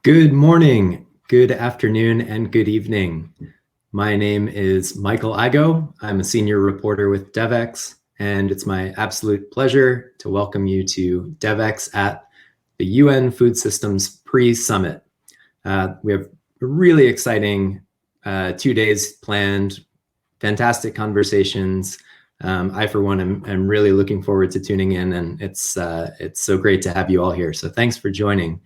Good morning, good afternoon, and good evening. My name is Michael Igoe. I'm a senior reporter with Devex, and it's my absolute pleasure to welcome you to Devex at the UN Food Systems Pre-Summit. We have a really exciting 2 days planned, fantastic conversations. I, for one, am really looking forward to tuning in, and it's so great to have you all here. So thanks for joining.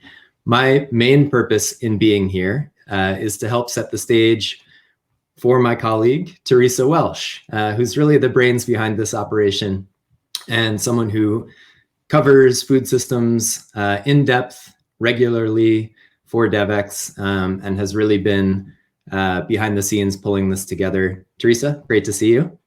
My main purpose in being here is to help set the stage for my colleague, Teresa Welsh, who's really the brains behind this operation and someone who covers food systems in depth regularly for Devex and has really been behind the scenes pulling this together. Teresa, great to see you.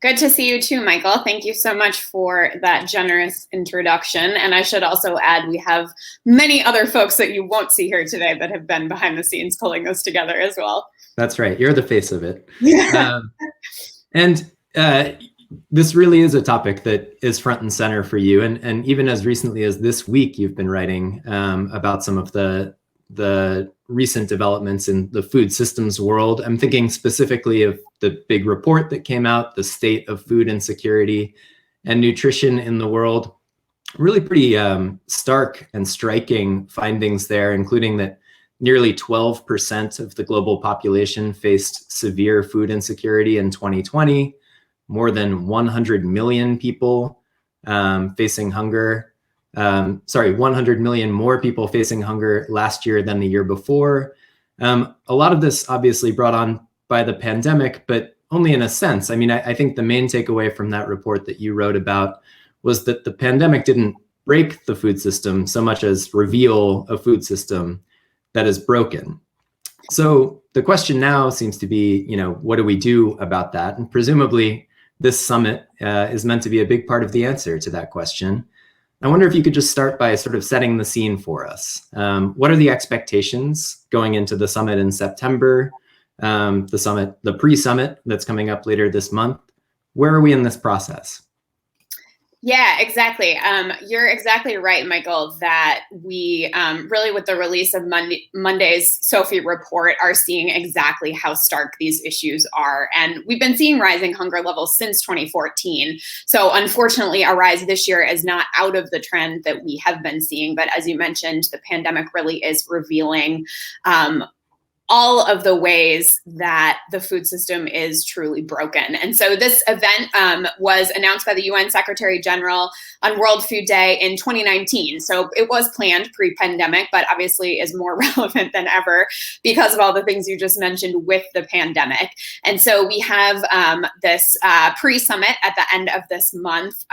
Good to see you too, Michael. Thank you so much for that generous introduction. And I should also add, we have many other folks that you won't see here today that have been behind the scenes pulling this together as well. That's right. You're the face of it. This really is a topic that is front and center for you. And even as recently as this week, you've been writing about some of the recent developments in the food systems world. I'm thinking specifically of the big report that came out, the state of food insecurity and nutrition in the world. Really pretty stark and striking findings there, including that nearly 12% of the global population faced severe food insecurity in 2020, more than 100 million people facing hunger. 100 million more people facing hunger last year than the year before. A lot of this obviously brought on by the pandemic, but only in a sense. I mean, I think the main takeaway from that report that you wrote about was that the pandemic didn't break the food system so much as reveal a food system that is broken. So the question now seems to be, what do we do about that? And presumably this summit is meant to be a big part of the answer to that question. I wonder if you could just start by sort of setting the scene for us. What are the expectations going into the summit in September, the pre-summit that's coming up later this month? Where are we in this process? Yeah, exactly. You're exactly right, Michael, that we really, with the release of Monday's SOFI report, are seeing exactly how stark these issues are. And we've been seeing rising hunger levels since 2014. So unfortunately, a rise this year is not out of the trend that we have been seeing. But as you mentioned, the pandemic really is revealing all of the ways that the food system is truly broken. And so this event was announced by the UN Secretary General on World Food Day in 2019. So it was planned pre-pandemic, but obviously is more relevant than ever because of all the things you just mentioned with the pandemic. And so we have this pre-summit at the end of this month,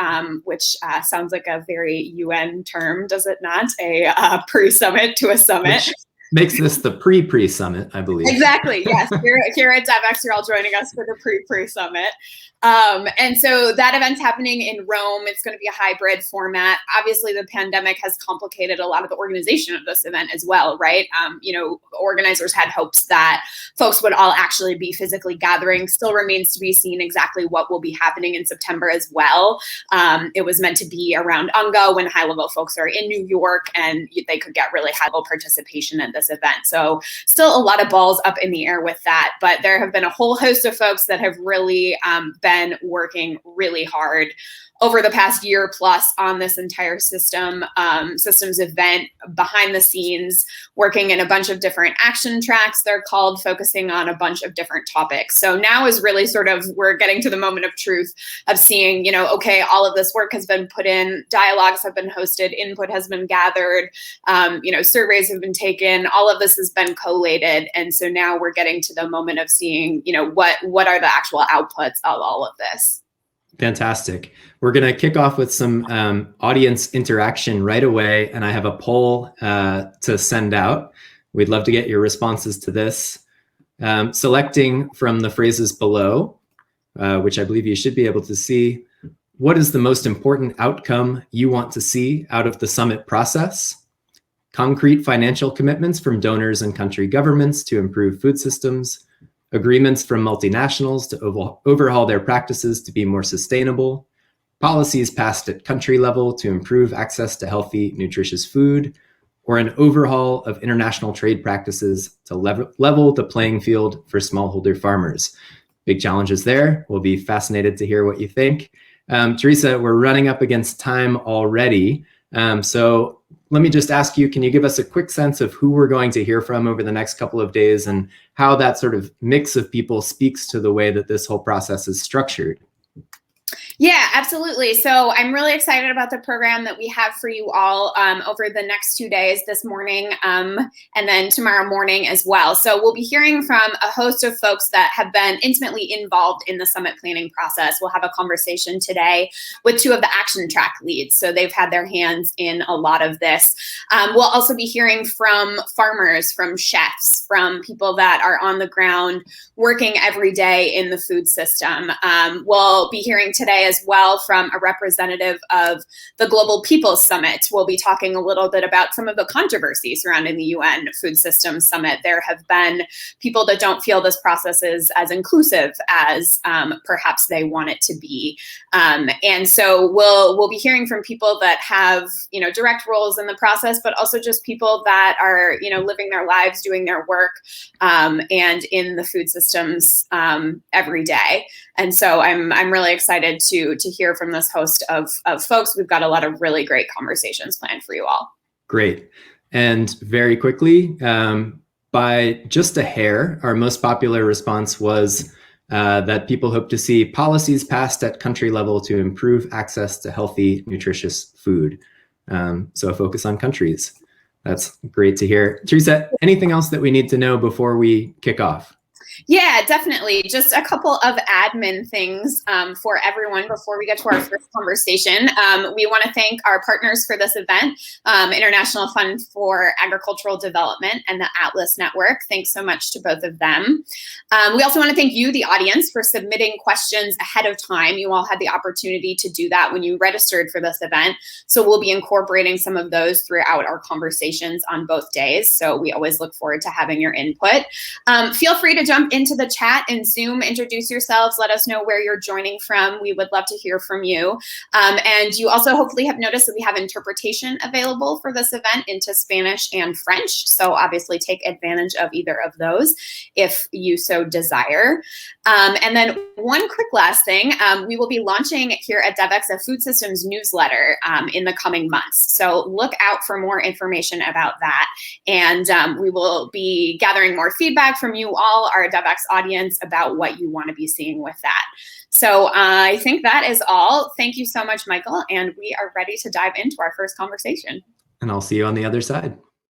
which sounds like a very UN term, does it not? A pre-summit to a summit. Makes this the pre-summit, I believe. Exactly, yes. Here at Devex, you're all joining us for the pre-summit. And so that event's happening in Rome. It's going to be a hybrid format. Obviously, the pandemic has complicated a lot of the organization of this event as well, right? Organizers had hopes that folks would all actually be physically gathering. Still remains to be seen exactly what will be happening in September as well. It was meant to be around UNGA when high-level folks are in New York and they could get really high-level participation at this event. So still a lot of balls up in the air with that, but there have been a whole host of folks that have really been working really hard over the past year plus on this entire systems event behind the scenes, working in a bunch of different action tracks, they're called, focusing on a bunch of different topics. So now is really sort of, we're getting to the moment of truth of seeing, okay, all of this work has been put in, dialogues have been hosted, input has been gathered, surveys have been taken, all of this has been collated. And so now we're getting to the moment of seeing, what are the actual outputs of all of this. Fantastic. We're going to kick off with some audience interaction right away, and I have a poll to send out. We'd love to get your responses to this. Selecting from the phrases below, which I believe you should be able to see, what is the most important outcome you want to see out of the summit process? Concrete financial commitments from donors and country governments to improve food systems, agreements from multinationals to overhaul their practices to be more sustainable, policies passed at country level to improve access to healthy, nutritious food, or an overhaul of international trade practices to level the playing field for smallholder farmers? Big challenges there. We'll be fascinated to hear what you think. Teresa, we're running up against time already. So let me just ask you, can you give us a quick sense of who we're going to hear from over the next couple of days and how that sort of mix of people speaks to the way that this whole process is structured? Yeah, absolutely. So I'm really excited about the program that we have for you all over the next 2 days, this morning and then tomorrow morning as well. So we'll be hearing from a host of folks that have been intimately involved in the summit planning process. We'll have a conversation today with 2 of the action track leads. So they've had their hands in a lot of this. We'll also be hearing from farmers, from chefs, from people that are on the ground working every day in the food system. We'll be hearing today as well from a representative of the Global People's Summit. We'll be talking a little bit about some of the controversy surrounding the UN Food Systems Summit. There have been people that don't feel this process is as inclusive as perhaps they want it to be. And so we'll be hearing from people that have, direct roles in the process, but also just people that are, living their lives, doing their work, and in the food systems every day. And so I'm really excited to hear from this host of folks. We've got a lot of really great conversations planned for you all. Great. And very quickly, by just a hair, our most popular response was that people hope to see policies passed at country level to improve access to healthy, nutritious food. So a focus on countries. That's great to hear. Teresa, anything else that we need to know before we kick off? Yeah, definitely. Just a couple of admin things for everyone before we get to our first conversation. We want to thank our partners for this event, International Fund for Agricultural Development and the Atlas Network. Thanks so much to both of them. We also want to thank you, the audience, for submitting questions ahead of time. You all had the opportunity to do that when you registered for this event. So we'll be incorporating some of those throughout our conversations on both days. So we always look forward to having your input. Feel free to jump into the chat in Zoom, introduce yourselves, let us know where you're joining from. We would love to hear from you. And you also hopefully have noticed that we have interpretation available for this event into Spanish and French. So obviously take advantage of either of those if you so desire. And then one quick last thing, we will be launching here at Devex a food systems newsletter in the coming months. So look out for more information about that. And we will be gathering more feedback from you all, our Devex audience, about what you want to be seeing with that. So I think that is all. Thank you so much, Michael. And we are ready to dive into our first conversation. And I'll see you on the other side.